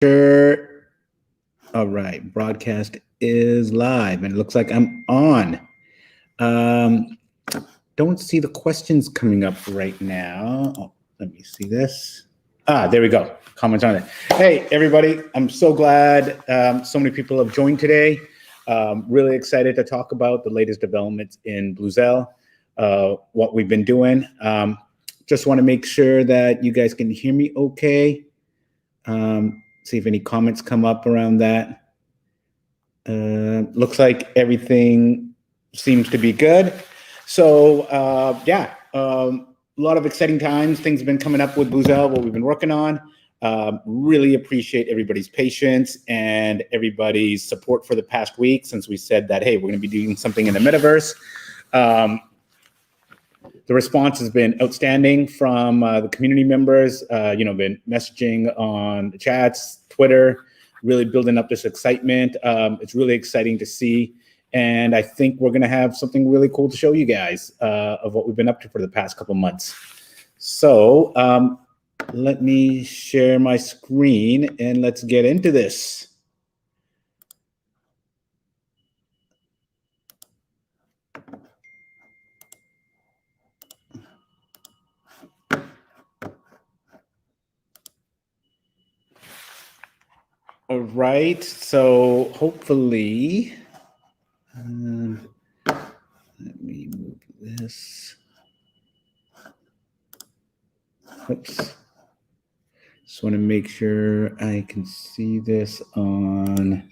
Sure. All right, broadcast is live, and it looks like I'm on. Don't see the questions coming up right now. Oh, let me see this. There we go. Comments on it. Hey, everybody. I'm so glad so many people have joined today. Really excited to talk about the latest developments in BlueZell, what we've been doing. Just want to make sure that you guys can hear me okay. See if any comments come up around that. Looks like everything seems to be good. So yeah, a lot of exciting times. Things have been coming up with BlueZell, what we've been working on. Really appreciate everybody's patience and everybody's support for the past week since we said that, hey, we're going to be doing something in the metaverse. The response has been outstanding from the community members, been messaging on the chats, Twitter, really building up this excitement. It's really exciting to see. And I think we're going to have something really cool to show you guys of what we've been up to for the past couple months. So let me share my screen and let's get into this. All right, so hopefully, let me move this. Oops. Just want to make sure I can see this on.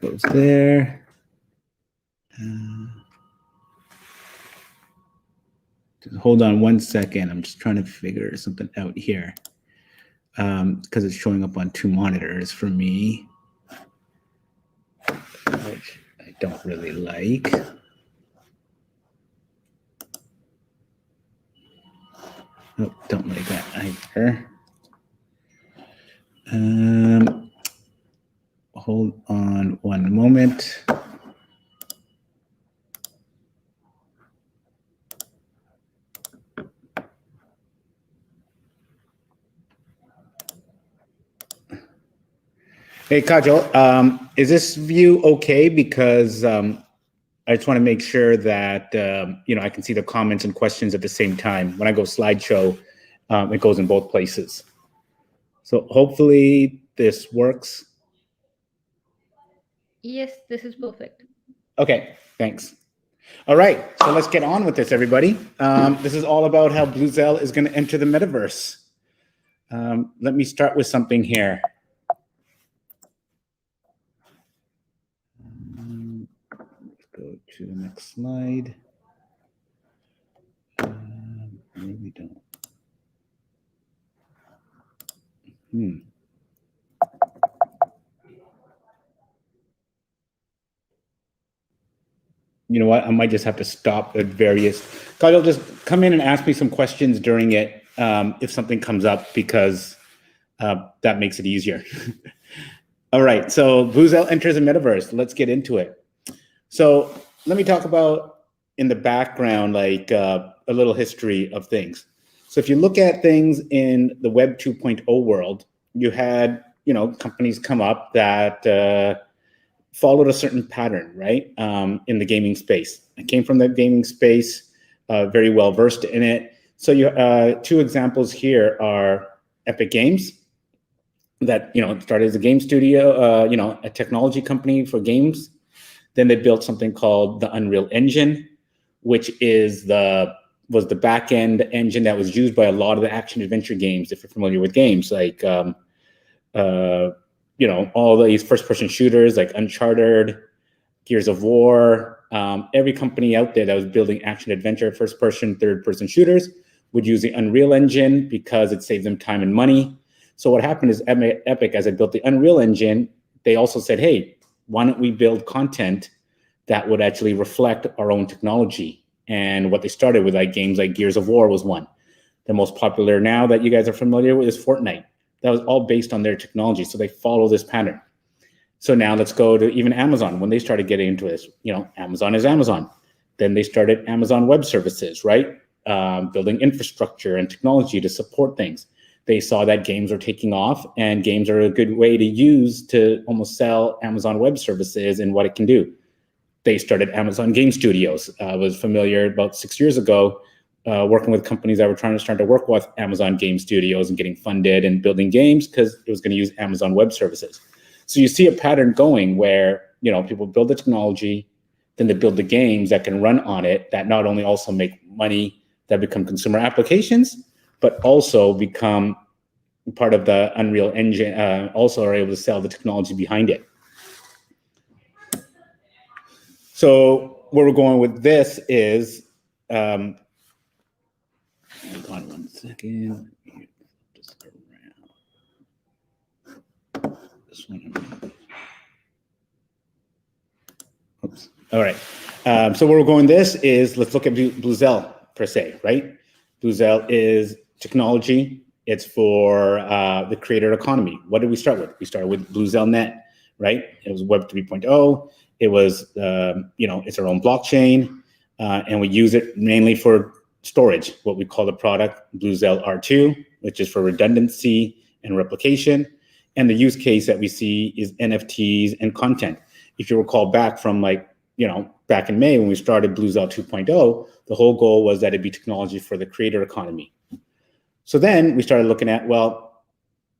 Goes there. Hold on 1 second. I'm just trying to figure something out here because it's showing up on two monitors for me, which I don't really like. Oh, don't like that either. Hold on 1 moment. Hey, Kajal, is this view okay? Because I just want to make sure that I can see the comments and questions at the same time. When I go slideshow, it goes in both places. So hopefully this works. Yes, this is perfect. Okay, thanks. All right, so let's get on with this, everybody. This is all about how BlueZell is going to enter the metaverse. Let me start with something here. Go to the next slide. Maybe don't. You know what? I might just have to stop at various. Kyle, just come in and ask me some questions during it if something comes up, because that makes it easier. All right, so BlueZell enters the metaverse. Let's get into it. So let me talk about in the background, like a little history of things. So if you look at things in the Web 2.0 world, you had companies come up that followed a certain pattern, right? In the gaming space. I came from the gaming space, very well versed in it. So you two examples here are Epic Games, that started as a game studio, a technology company for games. Then they built something called the Unreal Engine, which was the back end engine that was used by a lot of the action adventure games. If you're familiar with games like all these first-person shooters like Uncharted, Gears of War, every company out there that was building action-adventure, first-person, third-person shooters would use the Unreal Engine because it saved them time and money. So what happened is Epic, as it built the Unreal Engine, they also said, hey, why don't we build content that would actually reflect our own technology? And what they started with, like games like Gears of War was one. The most popular now that you guys are familiar with is Fortnite. That was all based on their technology. So they follow this pattern. So now let's go to even Amazon. When they started getting into this, Amazon is Amazon. Then they started Amazon Web Services, right? Building infrastructure and technology to support things. They saw that games are taking off, and games are a good way to use to almost sell Amazon Web Services and what it can do. They started Amazon Game Studios. I was familiar about 6 years ago, working with companies that were trying to start to work with Amazon Game Studios and getting funded and building games because it was going to use Amazon Web Services. So you see a pattern going where, you know, people build the technology, then they build the games that can run on it that not only also make money, that become consumer applications, but also become part of the Unreal Engine, also are able to sell the technology behind it. So where we're going with this is, hold on one second. Just around. This one. Oops. All right. So where we're going with this is, let's look at BlueZell per se, right? BlueZell is technology. It's for the creator economy. What did we start with? We started with BlueZell Net, right? It was Web 3.0. It was, it's our own blockchain, and we use it mainly for storage, what we call the product BlueZell R2, which is for redundancy and replication. And the use case that we see is NFTs and content. If you recall back from back in May when we started BlueZell 2.0, the whole goal was that it'd be technology for the creator economy. So then we started looking at, well,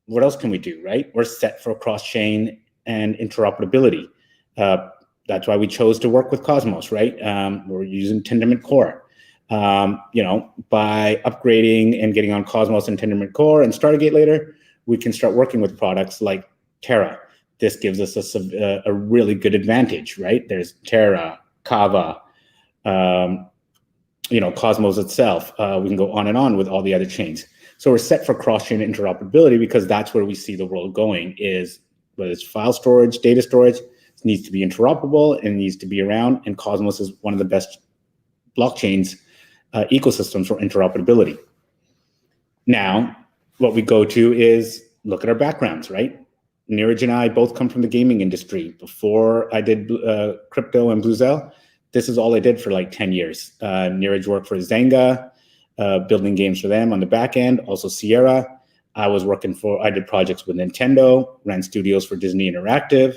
what else can we do, right? We're set for cross-chain and interoperability. That's why we chose to work with Cosmos, right? We're using Tendermint Core. By upgrading and getting on Cosmos and Tendermint Core and Stargate later, we can start working with products like Terra. This gives us a really good advantage, right? There's Terra, Kava, Cosmos itself. We can go on and on with all the other chains. So we're set for cross-chain interoperability because that's where we see the world going, is whether it's file storage, data storage, it needs to be interoperable and needs to be around. And Cosmos is one of the best blockchains ecosystems for interoperability. Now, what we go to is look at our backgrounds, right? Neeraj and I both come from the gaming industry. Before I did crypto and BlueZell, this is all I did for like 10 years. Neeraj worked for Zynga, building games for them on the back end, also Sierra. I did projects with Nintendo, ran studios for Disney Interactive,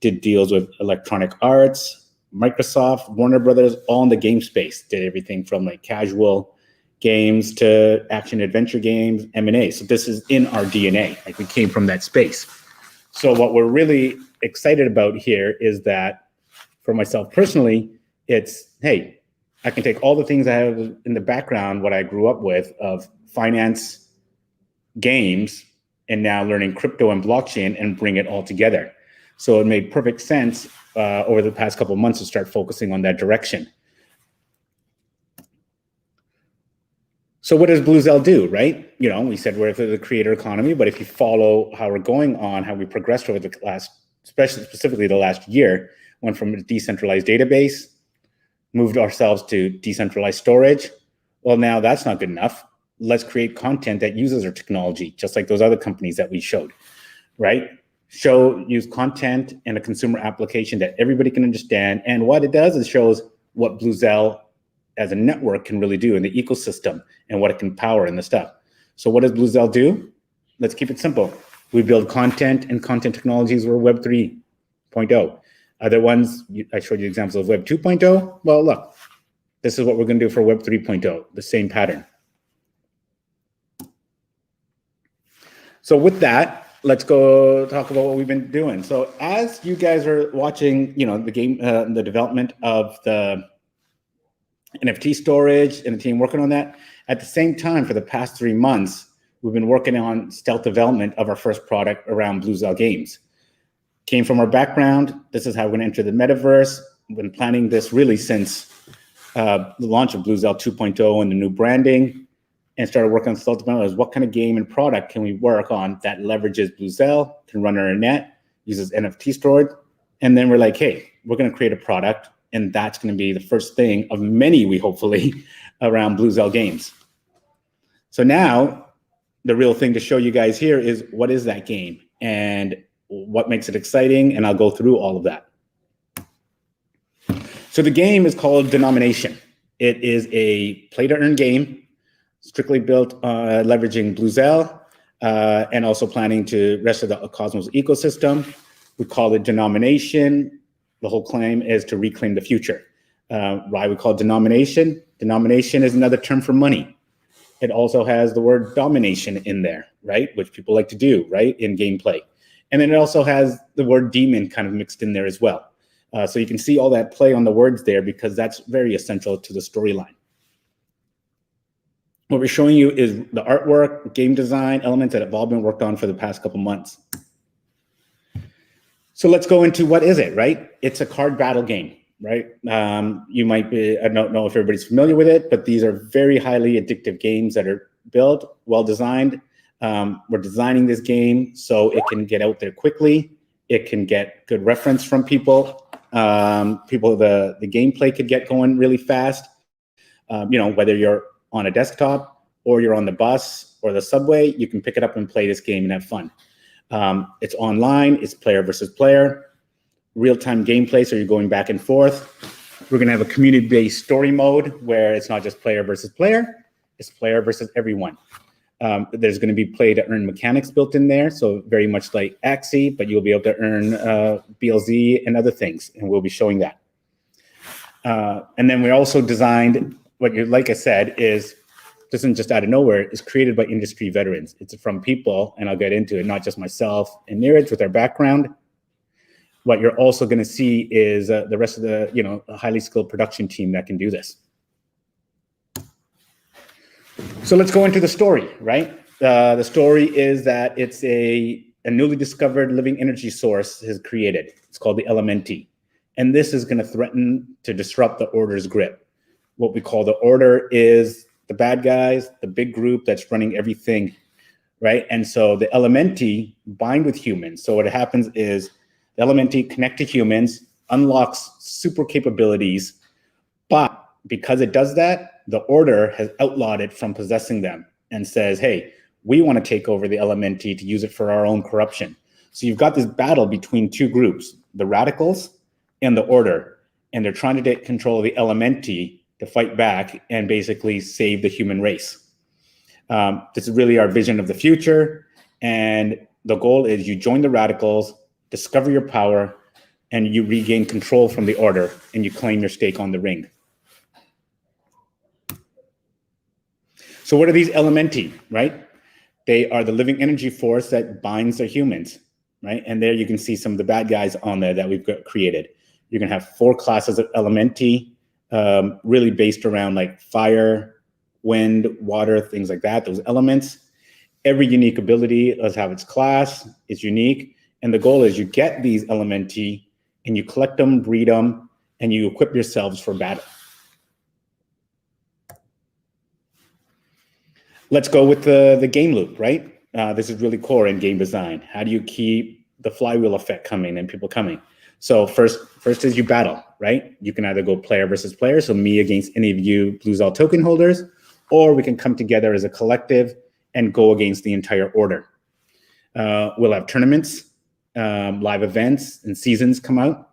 did deals with Electronic Arts, Microsoft, Warner Brothers, all in the game space. Did everything from like casual games to action adventure games, M&A. So this is in our DNA, like we came from that space. So what we're really excited about here is that for myself personally, it's, hey, I can take all the things I have in the background, what I grew up with of finance, games, and now learning crypto and blockchain and bring it all together. So it made perfect sense over the past couple of months to start focusing on that direction. So what does BlueZell do, right? We said we're the creator economy, but if you follow how we're going on, how we progressed over the last, specifically the last year, went from a decentralized database, moved ourselves to decentralized storage. Well, now that's not good enough. Let's create content that uses our technology, just like those other companies that we showed, right? Use content in a consumer application that everybody can understand. And what it does is shows what BlueZell as a network can really do in the ecosystem and what it can power and the stuff. So what does BlueZell do? Let's keep it simple. We build content, and content technologies were Web 3.0. Other ones, I showed you examples of Web 2.0. Well, look, this is what we're going to do for Web 3.0, the same pattern. So with that, let's go talk about what we've been doing. So as you guys are watching, the game, the development of the NFT storage and the team working on that, at the same time, for the past 3 months, we've been working on stealth development of our first product around BlueZell games. Came from our background. This is how we're going to enter the metaverse. We've been planning this really since the launch of BlueZell 2.0 and the new branding, and started working on stealth development. What kind of game and product can we work on that leverages BlueZell, can run on our net, uses NFT storage, and then we're like, hey, we're going to create a product, and that's going to be the first thing of many, we hopefully, around BlueZell games. So now, the real thing to show you guys here is what is that game and what makes it exciting, and I'll go through all of that. So the game is called Denomination. It is a play-to-earn game, strictly built leveraging BlueZell. and also planning to rest of the cosmos ecosystem. We call it Denomination. The whole claim is to reclaim the future. Why we call it Denomination? Denomination is another term for money. It also has the word domination in there, right? Which people like to do, right, in gameplay. And then it also has the word demon kind of mixed in there as well. So you can see all that play on the words there because that's very essential to the storyline. What we're showing you is the artwork, game design, elements that have all been worked on for the past couple months. So let's go into what is it, right? It's a card battle game, right? You might be, I don't know if everybody's familiar with it, but these are very highly addictive games that are built, well designed. We're designing this game so it can get out there quickly. It can get good reference from people. The gameplay could get going really fast. Whether you're on a desktop or you're on the bus or the subway, you can pick it up and play this game and have fun. It's online, it's player versus player, real-time gameplay, so you're going back and forth. We're gonna have a community-based story mode where it's not just player versus player, it's player versus everyone. There's gonna be play-to-earn mechanics built in there, so very much like Axie, but you'll be able to earn BLZ and other things, and we'll be showing that. And then we also designed, like I said, this isn't just out of nowhere. It's created by industry veterans. It's from people, and I'll get into it, not just myself and Neeraj with our background. What you're also going to see is the rest of the, a highly skilled production team that can do this. So let's go into the story, right? The story is that it's a newly discovered living energy source is created. It's called the Elementi. And this is going to threaten to disrupt the Order's grip. What we call the Order is the bad guys, the big group that's running everything, right? And so the Elementi bind with humans. So what happens is the Elementi connect to humans, unlocks super capabilities, but because it does that, the Order has outlawed it from possessing them and says, hey, we want to take over the Elementi to use it for our own corruption. So you've got this battle between two groups, the radicals and the Order, and they're trying to take control of the Elementi to fight back and basically save the human race. This is really our vision of the future. And the goal is you join the radicals, discover your power, and you regain control from the Order, and you claim your stake on the ring. So what are these Elementi, right? They are the living energy force that binds the humans, right? And there you can see some of the bad guys on there that we've created. You're gonna have 4 classes of Elementi, really based around like fire, wind, water, things like that, those elements. Every unique ability does have its class, it's unique. And the goal is you get these Elementi and you collect them, breed them, and you equip yourselves for battle. Let's go with the game loop, right? This is really core in game design. How do you keep the flywheel effect coming and people coming? So first is you battle, right? You can either go player versus player, so me against any of you BlueZell token holders, or we can come together as a collective and go against the entire Order. We'll have tournaments, live events, and seasons come out.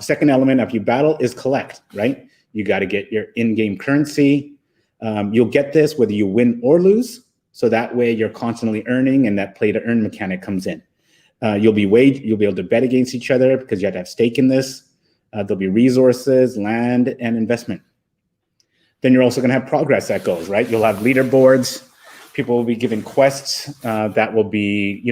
Second element of you battle is collect, right? You got to get your in-game currency. You'll get this whether you win or lose, so that way you're constantly earning and that play-to-earn mechanic comes in. You'll be able to bet against each other because you have to have stake in this. There'll be resources, land, and investment. Then you're also going to have progress that goes, right? You'll have leaderboards. People will be given quests that will be,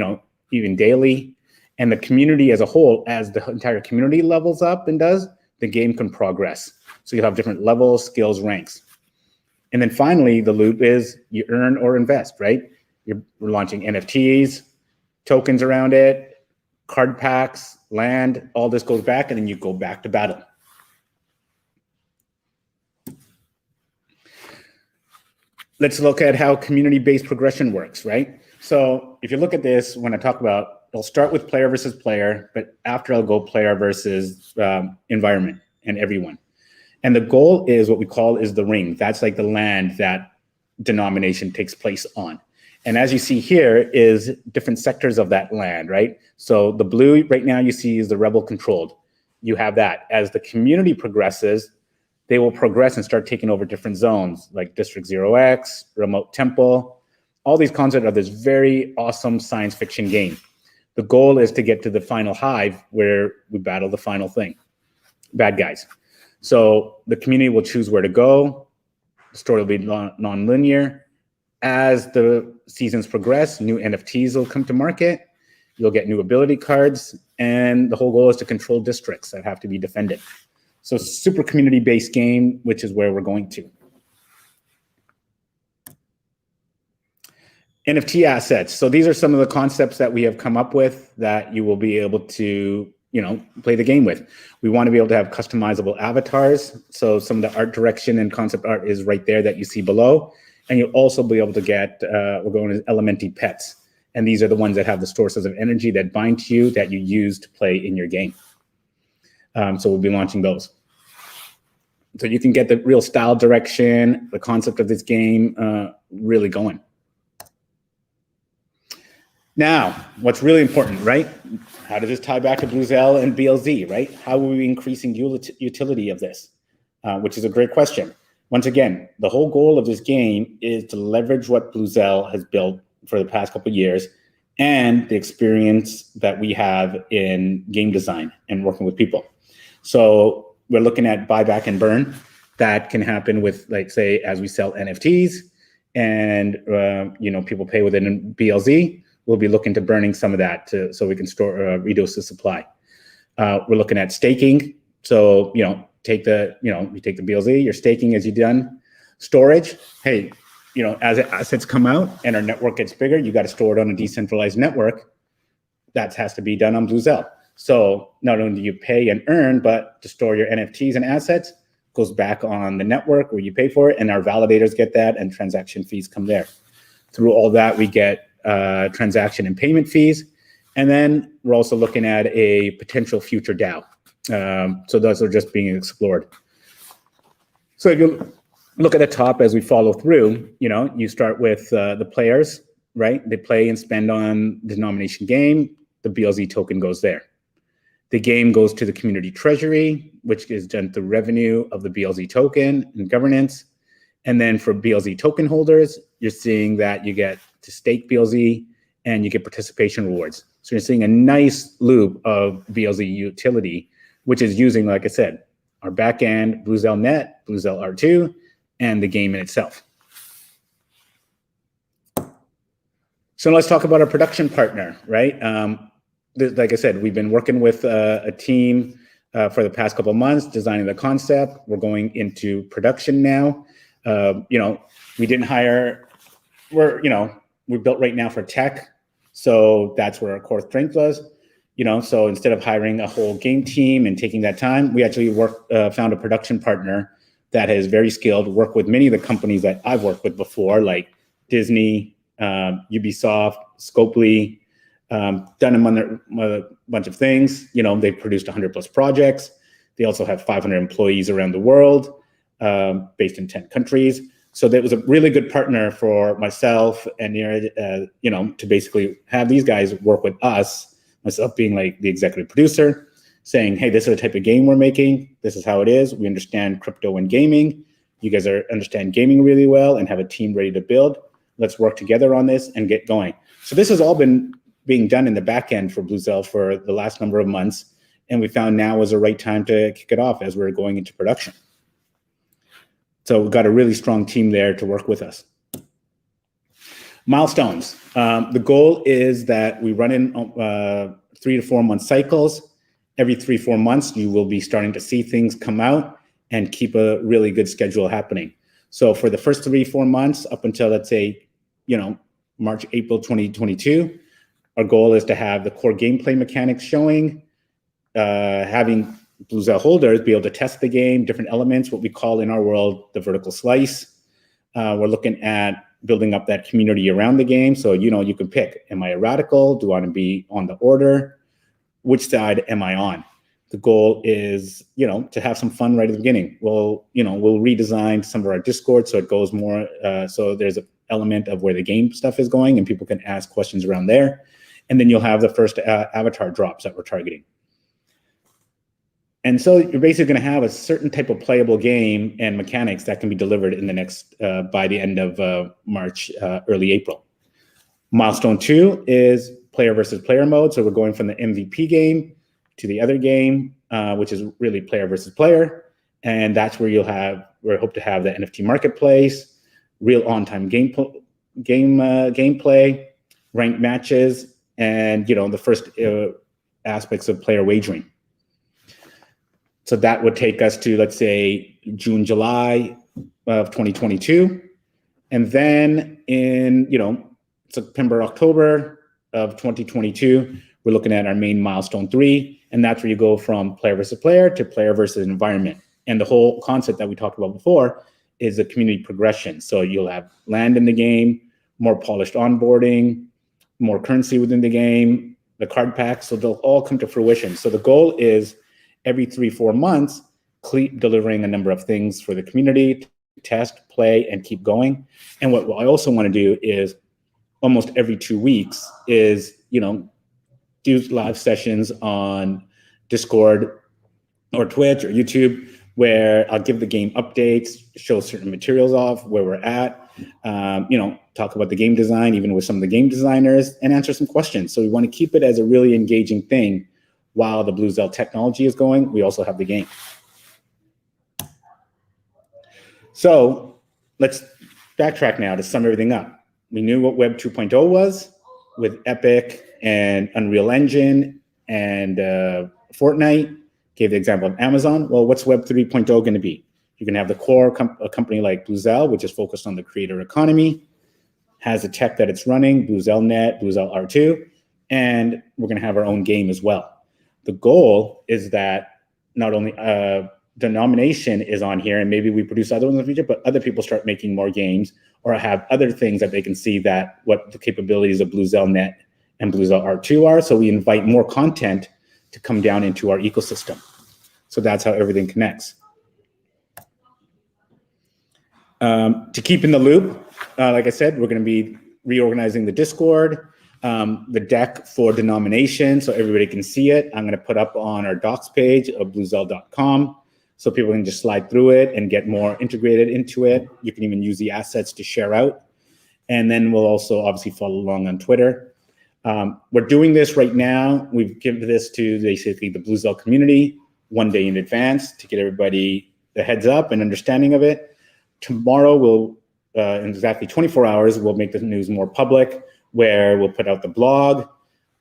even daily. And the community as a whole, as the entire community levels up and does, the game can progress. So you'll have different levels, skills, ranks. And then finally, the loop is you earn or invest, right? We're launching NFTs, tokens around it, card packs, land, all this goes back, and then you go back to battle. Let's look at how community-based progression works, right? So if you look at this, when I talk about, I'll start with player versus player, but after I'll go player versus environment and everyone. And the goal is what we call is the ring. That's like the land that Denomination takes place on. And as you see here is different sectors of that land, right? So the blue right now you see is the rebel controlled. You have that. As the community progresses, they will progress and start taking over different zones like District 0X, Remote Temple, all these concepts of this very awesome science fiction game. The goal is to get to the final hive where we battle the final thing, bad guys. So the community will choose where to go. The story will be non-linear. As the seasons progress, new NFTs will come to market. You'll get new ability cards. And the whole goal is to control districts that have to be defended. So super community-based game, which is where we're going to. NFT assets. So these are some of the concepts that we have come up with that you will be able to, play the game with. We want to be able to have customizable avatars. So some of the art direction and concept art is right there that you see below. And you'll also be able to get, we're going as Elementi pets. And these are the ones that have the sources of energy that bind to you that you use to play in your game. So we'll be launching those. So you can get the real style direction, the concept of this game really going. Now, what's really important, right? How does this tie back to BlueZell and BLZ, right? How are we increasing utility of this? Which is a great question. Once again, the whole goal of this game is to leverage what BlueZell has built for the past couple of years and the experience that we have in game design and working with people. So we're looking at buyback and burn. That can happen with, like, say, as we sell NFTs and people pay within BLZ. We'll be looking to burning some of that so we can store reduce the supply. We're looking at staking. So take the BLZ, you're staking as you've done. Storage. Hey, as assets come out and our network gets bigger, you got to store it on a decentralized network. That has to be done on BlueZell. So not only do you pay and earn, but to store your NFTs and assets goes back on the network where you pay for it, and our validators get that, and transaction fees come there. Through all that, we get transaction and payment fees. And then we're also looking at a potential future DAO. So those are just being explored. So if you look at the top as we follow through, you start with the players, right? They play and spend on the Denomination game. The BLZ token goes there. The game goes to the community treasury, which is done through revenue of the BLZ token and governance. And then for BLZ token holders, you're seeing that you get to stake BLZ and you get participation rewards. So you're seeing a nice loop of BLZ utility, which is using, like I said, our backend, BlueZell Net, BlueZell R2, and the game in itself. So let's talk about our production partner, right? Like I said, we've been working with a team for the past couple of months, designing the concept. We're going into production now. We didn't hire, we're built right now for tech. So that's where our core strength was. So instead of hiring a whole game team and taking that time, we actually found a production partner that is very skilled, work with many of the companies that I've worked with before, like Disney, Ubisoft, Scopely, done a bunch of things. They've produced 100 plus projects. They also have 500 employees around the world, based in 10 countries. So that was a really good partner for myself and to basically have these guys work with us, myself being like the executive producer, saying, hey, this is the type of game we're making. This is how it is. We understand crypto and gaming. You guys understand gaming really well and have a team ready to build. Let's work together on this and get going. So this has all been being done in the back end for BlueZell for the last number of months. And we found now was the right time to kick it off as we're going into production. So we've got a really strong team there to work with us. Milestones. The goal is that we run in 3 to 4 month cycles. Every 3-4 months, you will be starting to see things come out and keep a really good schedule happening. So for the first 3-4 months, up until, let's say, March, April 2022, our goal is to have the core gameplay mechanics showing, having BlueZell holders be able to test the game, different elements, what we call in our world the vertical slice. We're looking at building up that community around the game. So, you can pick, am I a radical? Do I want to be on the order? Which side am I on? The goal is, to have some fun right at the beginning. We'll redesign some of our Discord so it goes more, so there's an element of where the game stuff is going and people can ask questions around there. And then you'll have the first avatar drops that we're targeting. And so you're basically going to have a certain type of playable game and mechanics that can be delivered in the next, by the end of March, early April. Milestone 2 is player versus player mode. So we're going from the MVP game to the other game, which is really player versus player. And that's where we hope to have the NFT marketplace, real on-time gameplay, ranked matches, and the first aspects of player wagering. So that would take us to, let's say, June, July of 2022. And then in, September, October of 2022, we're looking at our main milestone 3. And that's where you go from player versus player to player versus environment. And the whole concept that we talked about before is the community progression. So you'll have land in the game, more polished onboarding, more currency within the game, the card packs. So they'll all come to fruition. So the goal is every 3-4 months, keep delivering a number of things for the community to test, play, and keep going. And what I also want to do is almost every 2 weeks is, do live sessions on Discord or Twitch or YouTube, where I'll give the game updates, show certain materials off, where we're at, talk about the game design, even with some of the game designers, and answer some questions. So we want to keep it as a really engaging thing while the BlueZell technology is going. We also have the game. So let's backtrack now to sum everything up. We knew what Web 2.0 was with Epic and Unreal Engine and Fortnite. Gave the example of Amazon. Well, what's Web 3.0 going to be? You're going to have the core a company like BlueZell, which is focused on the creator economy, has the tech that it's running, BlueZell Net, BlueZell R2, and we're going to have our own game as well. The goal is that not only Denomination is on here, and maybe we produce other ones in the future, but other people start making more games or have other things that they can see that what the capabilities of BlueZell Net and BlueZell R2 are. So we invite more content to come down into our ecosystem. So that's how everything connects. To keep in the loop, like I said, we're going to be reorganizing the Discord, the deck for Denomination, so everybody can see it. I'm going to put up on our docs page of BlueZell.com, so people can just slide through it and get more integrated into it. You can even use the assets to share out. And then we'll also obviously follow along on Twitter. We're doing this right now. We've given this to basically the BlueZell community 1 day in advance to get everybody the heads up and understanding of it. Tomorrow, in exactly 24 hours, we'll make the news more public, where we'll put out the blog,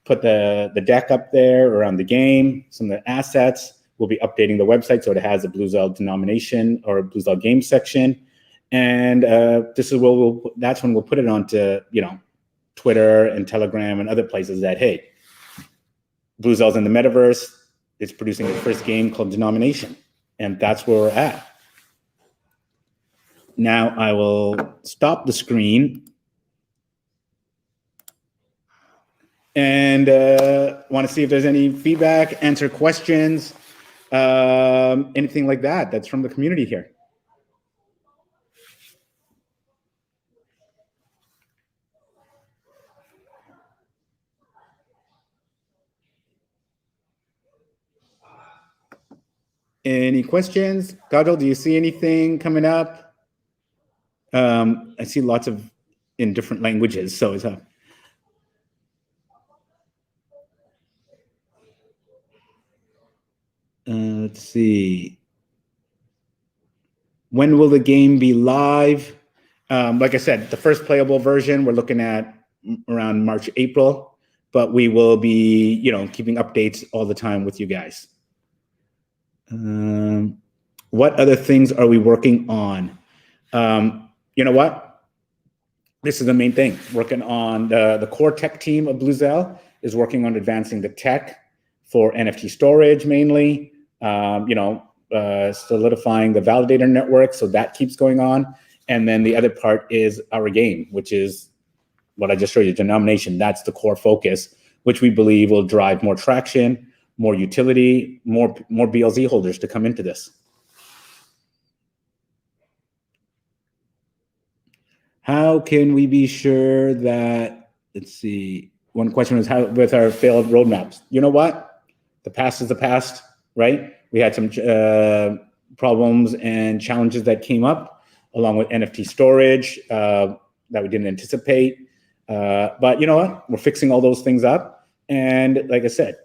put the deck up there around the game, some of the assets. We'll be updating the website so it has a BlueZell Denomination or a BlueZell game section. And this is where that's when we'll put it onto, Twitter and Telegram and other places that, hey, BlueZell's in the Metaverse. It's producing its first game called Denomination. And that's where we're at. Now I will stop the screen and want to see if there's any feedback, answer questions, anything like that that's from the community here. Any questions? Gadol, do you see anything coming up? I see lots of in different languages, so it's let's see. When will the game be live? Like I said, the first playable version, we're looking at around March, April, but we will be, keeping updates all the time with you guys. What other things are we working on? You know what? This is the main thing. Working on the core tech team of BlueZell is working on advancing the tech for NFT storage mainly, solidifying the validator network, so that keeps going on. And then the other part is our game, which is what I just showed you, Denomination. That's the core focus, which we believe will drive more traction, more utility, more BLZ holders to come into this. How can we be sure that, let's see, one question was how with our failed roadmaps. You know what? The past is the past, right? We had some problems and challenges that came up along with NFT storage that we didn't anticipate. But you know what? We're fixing all those things up. And like I said,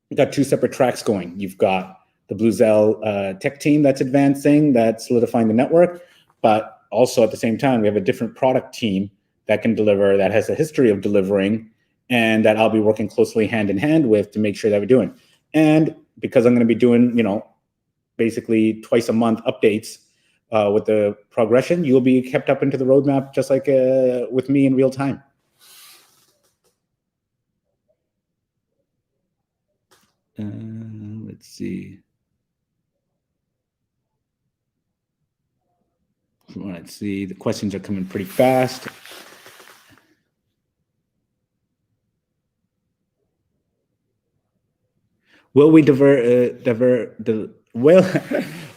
we got two separate tracks going. You've got the BlueZell tech team that's advancing, that's solidifying the network, but also at the same time, we have a different product team that can deliver, that has a history of delivering, and that I'll be working closely hand in hand with to make sure that we're doing. And because I'm going to be doing, basically twice a month updates with the progression, you'll be kept up into the roadmap just like with me in real time. Let's see. Let's see. The questions are coming pretty fast. Will we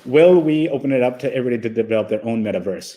will we open it up to everybody to develop their own metaverse?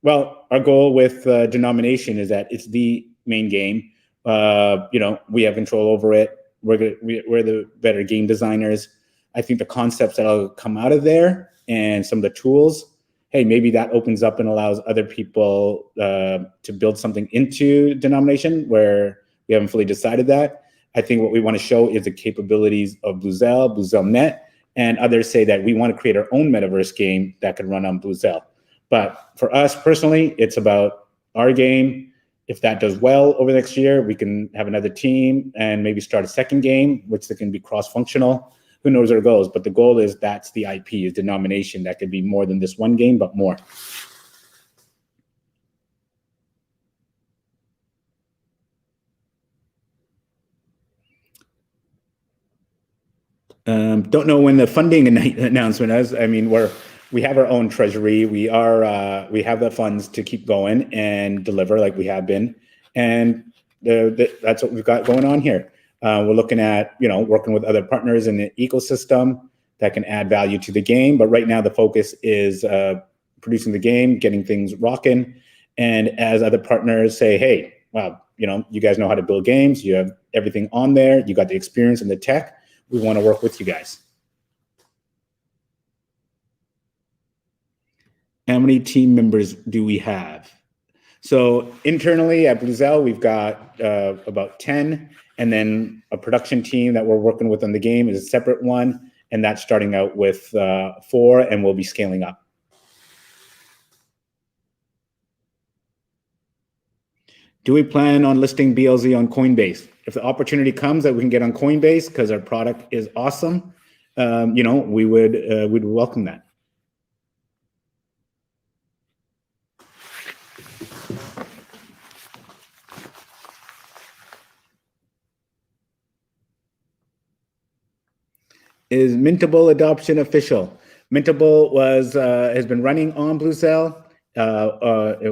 Well, our goal with Denomination is that it's the main game. We have control over it. We're the better game designers. I think the concepts that'll come out of there and some of the tools, hey, maybe that opens up and allows other people to build something into Denomination where we haven't fully decided that. I think what we want to show is the capabilities of BlueZell, BlueZell Net, and others say that we want to create our own metaverse game that can run on BlueZell. But for us personally, it's about our game. If that does well over the next year, we can have another team and maybe start a second game, which can be cross-functional. Who knows where it goes? But the goal is that's the IP, is Denomination. That could be more than this one game, but more. Don't know when the funding announcement is. I mean, we have our own treasury. We have the funds to keep going and deliver like we have been, and that's what we've got going on here. We're looking at working with other partners in the ecosystem that can add value to the game. But right now, the focus is producing the game, getting things rocking, and as other partners say, hey, wow, you guys know how to build games. You have everything on there. You got the experience and the tech. We want to work with you guys. How many team members do we have? So internally at BlueZell, we've got about 10, and then a production team that we're working with on the game is a separate one, and that's starting out with 4, and we'll be scaling up. Do we plan on listing BLZ on Coinbase? If the opportunity comes that we can get on Coinbase because our product is awesome, we would welcome that. Is Mintable adoption official? Mintable has been running on BlueZell.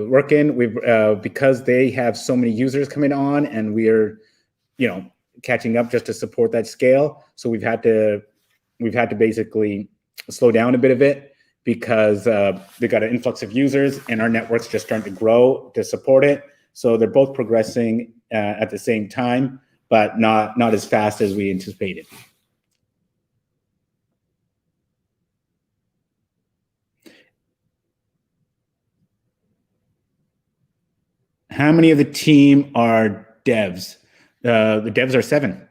Working. Because they have so many users coming on, and we're catching up just to support that scale. So we've had to basically slow down a bit of it because they got an influx of users, and our network's just starting to grow to support it. So they're both progressing at the same time, but not as fast as we anticipated. How many of the team are devs? The devs are 7.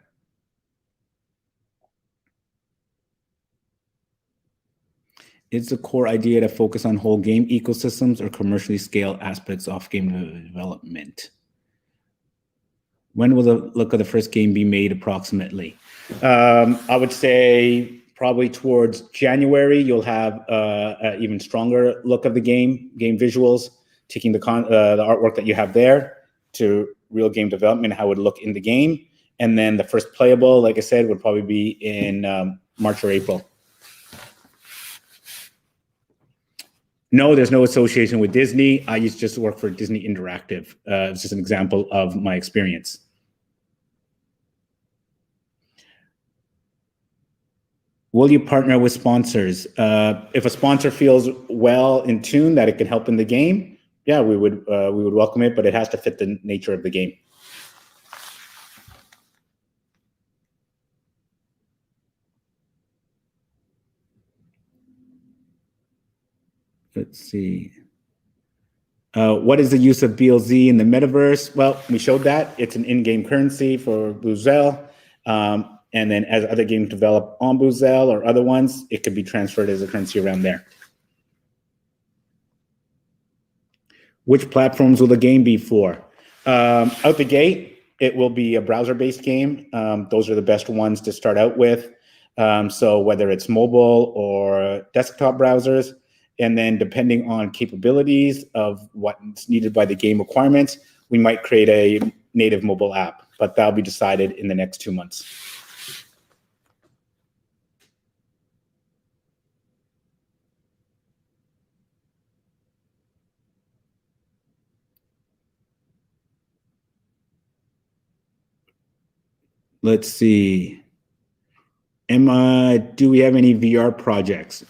Is the core idea to focus on whole game ecosystems or commercially scale aspects of game development? When will the look of the first game be made approximately? I would say probably towards January, you'll have an even stronger look of the game visuals, taking the artwork that you have there to real game development, how it would look in the game. And then the first playable, like I said, would probably be in March or April. No, there's no association with Disney. I used to just work for Disney Interactive. It's just an example of my experience. Will you partner with sponsors? If a sponsor feels well in tune that it can help in the game, yeah, we would welcome it, but it has to fit the nature of the game. Let's see. What is the use of BLZ in the metaverse? Well, we showed that. It's an in-game currency for Bluzelle. And then as other games develop on Bluzelle or other ones, it could be transferred as a currency around there. Which platforms will the game be for? Out the gate, it will be a browser-based game. Those are the best ones to start out with. So whether it's mobile or desktop browsers, and then depending on capabilities of what's needed by the game requirements, we might create a native mobile app, but that'll be decided in the next 2 months. Let's see. Do we have any VR projects?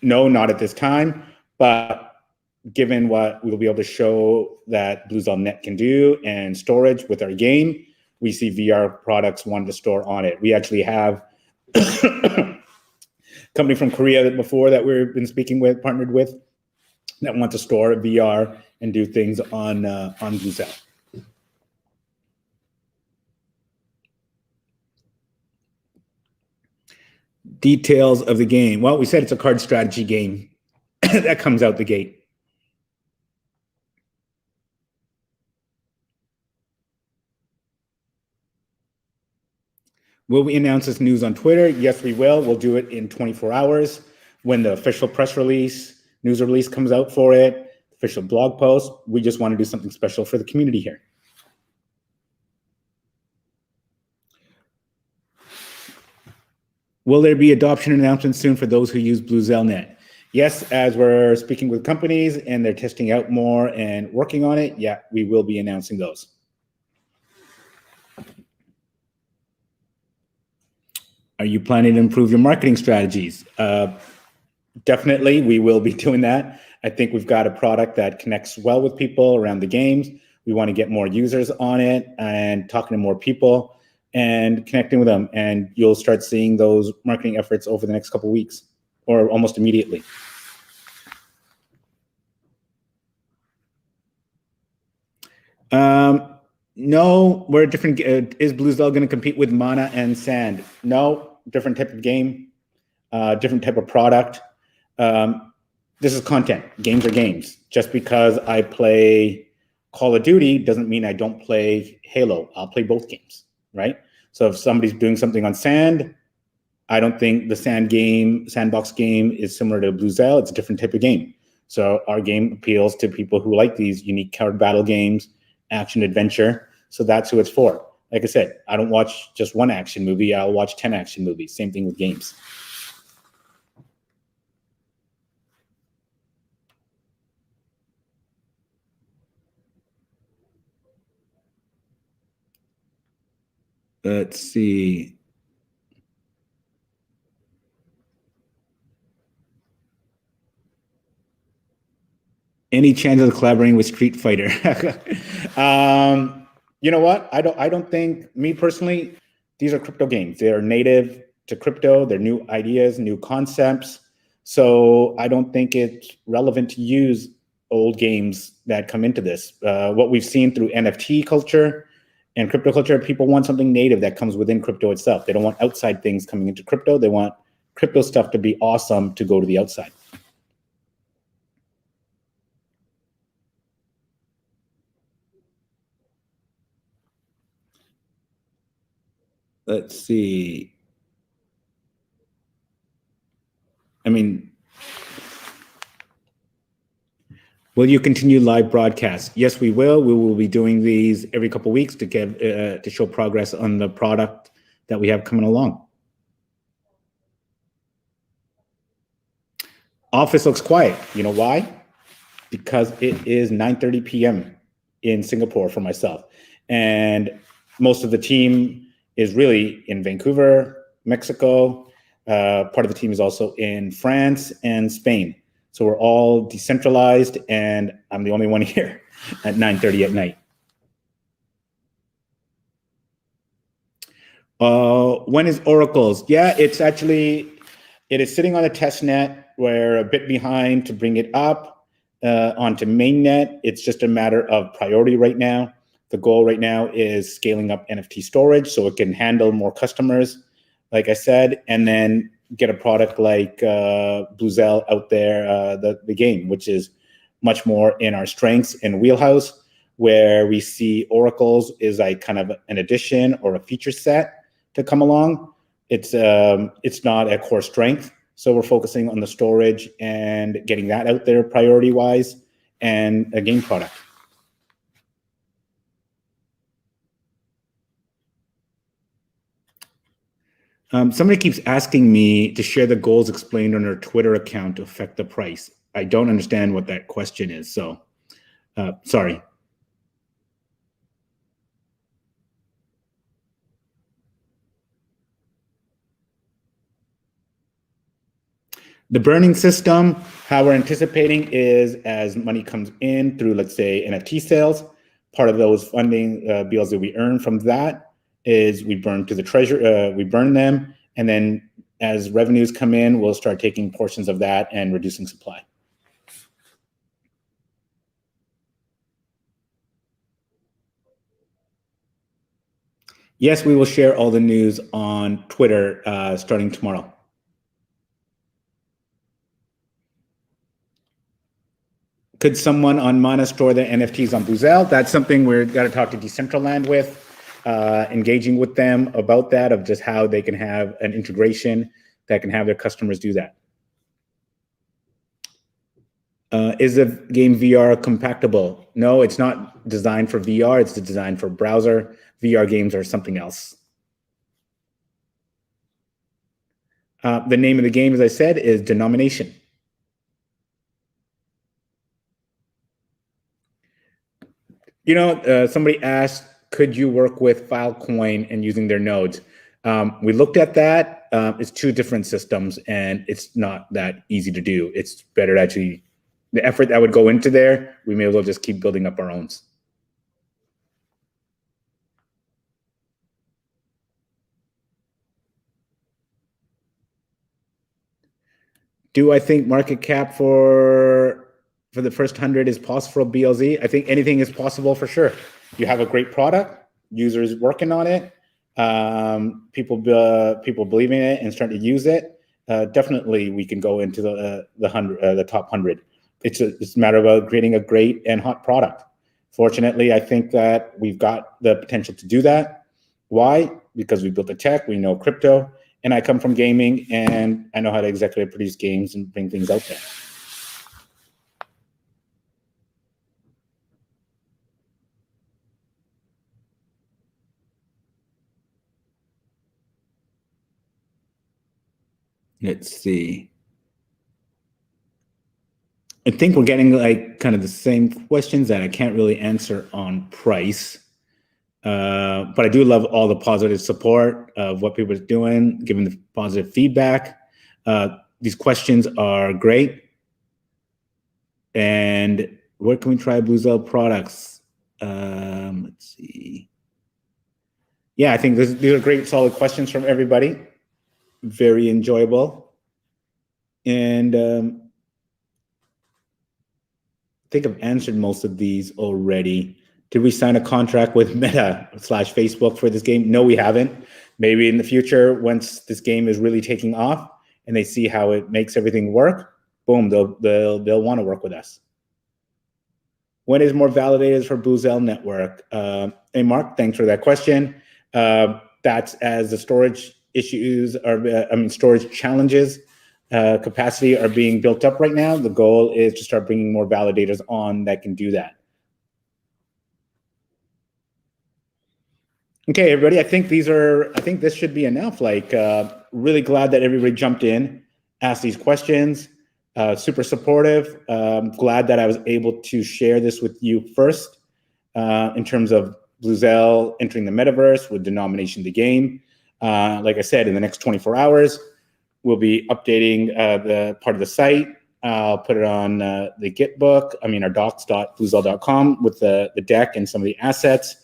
No, not at this time, but given what we'll be able to show that BlueZell Net can do and storage with our game, we see VR products wanting to store on it. We actually have a company from Korea before that we've been speaking with, partnered with, that want to store VR and do things on BlueZell. Details of the game. Well, we said it's a card strategy game that comes out the gate. Will we announce this news on Twitter? Yes, we will. We'll do it in 24 hours when the official press release, news release comes out for it, official blog post. We just want to do something special for the community here. Will there be adoption announcements soon for those who use BlueZell Net? Yes, as we're speaking with companies and they're testing out more and working on it, yeah, we will be announcing those. Are you planning to improve your marketing strategies? Definitely, we will be doing that. I think we've got a product that connects well with people around the games. We want to get more users on it and talking to more people and connecting with them. And you'll start seeing those marketing efforts over the next couple of weeks or almost immediately. No, we're different. Is BlueZell going to compete with Mana and Sand? No, different type of game, different type of product. This is content. Games are games. Just because I play Call of Duty doesn't mean I don't play Halo. I'll play both games, right? So if somebody's doing something on Sand, I don't think the sandbox game is similar to BlueZell. It's a different type of game. So our game appeals to people who like these unique card battle games, action adventure. So that's who it's for. Like I said, I don't watch just one action movie. I'll watch 10 action movies. Same thing with games. Let's see. Any chance of collaborating with Street Fighter? You know what? I don't think, me personally, these are crypto games. They're native to crypto. They're new ideas, new concepts. So I don't think it's relevant to use old games that come into this. What we've seen through NFT culture and crypto culture, people want something native that comes within crypto itself. They don't want outside things coming into crypto. They want crypto stuff to be awesome to go to the outside. Let's see. I mean, will you continue live broadcasts? Yes, we will. We will be doing these every couple of weeks to get to show progress on the product that we have coming along. Office looks quiet. You know why? Because it is 9:30 p.m. in Singapore for myself. And most of the team is really in Vancouver, Mexico. Part of the team is also in France and Spain. So we're all decentralized, and I'm the only one here at 9:30 at night. When is Oracle's? Yeah, it is sitting on a test net. We're a bit behind to bring it up. onto mainnet. It's just a matter of priority right now. The goal right now is scaling up NFT storage so it can handle more customers, like I said, and then get a product like Bluzelle out there, the game, which is much more in our strengths and wheelhouse, where we see oracles is like kind of an addition or a feature set to come along. It's not a core strength. So we're focusing on the storage and getting that out there priority-wise and a game product. Somebody keeps asking me to share the goals explained on our Twitter account to affect the price. I don't understand what that question is, so sorry. The burning system, how we're anticipating is as money comes in through, let's say, NFT sales, part of those funding bills that we earn from that is we burn to the treasury, we burn them, and then as revenues come in, we'll start taking portions of that and reducing supply. Yes, we will share all the news on Twitter starting tomorrow. Could someone on Mana store their NFTs on BlueZell? That's something we're got to talk to Decentraland with, engaging with them about that, of just how they can have an integration that can have their customers do that. Is the game VR compatible? No, it's not designed for VR. It's designed for browser. VR games are something else. The name of the game, as I said, is Denomination. You know, somebody asked, could you work with Filecoin and using their nodes? We looked at that. It's two different systems, and it's not that easy to do. It's better to actually, the effort that would go into there, we may as well just keep building up our own. Do I think market cap for the first 100 is possible for BLZ? I think anything is possible for sure. You have a great product, users working on it, people believe in it and starting to use it. Definitely, we can go into the top 100. It's a matter of creating a great and hot product. Fortunately, I think that we've got the potential to do that. Why? Because we built the tech, we know crypto, and I come from gaming, and I know how to executive produce games and bring things out there. Let's see. I think we're getting like kind of the same questions that I can't really answer on price. But I do love all the positive support of what people are doing, giving the positive feedback. These questions are great. And where can we try BlueZell products? Let's see. Yeah, I think these are great, solid questions from everybody. Very enjoyable. And I think I've answered most of these already. Did we sign a contract with Meta/Facebook for this game? No, we haven't. Maybe in the future, once this game is really taking off and they see how it makes everything work, boom, they'll want to work with us. When is more validated for BlueZell network? Hey, Mark, thanks for that question. That's as the storage issues are, storage challenges, capacity are being built up right now. The goal is to start bringing more validators on that can do that. Okay, everybody, I think this should be enough. Like, really glad that everybody jumped in, asked these questions, super supportive. Glad that I was able to share this with you first in terms of BlueZell entering the metaverse with Denomination the game. Like I said, in the next 24 hours, we'll be updating the part of the site. I'll put it on the Git book, our docs.bluzelle.com with the deck and some of the assets.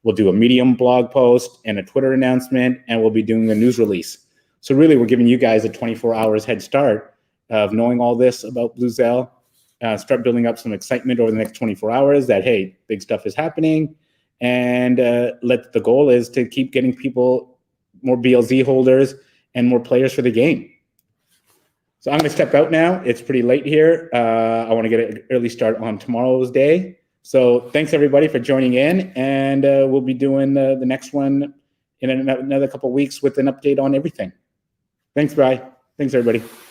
We'll do a Medium blog post and a Twitter announcement, and we'll be doing a news release. So really, we're giving you guys a 24 hours head start of knowing all this about BlueZell start building up some excitement over the next 24 hours that, hey, big stuff is happening. And the goal is to keep getting people, more BLZ holders and more players for the game. So I'm going to step out now. It's pretty late here. I want to get an early start on tomorrow's day. So thanks everybody for joining in, and we'll be doing the next one in another couple of weeks with an update on everything. Thanks, Bri. Thanks, everybody.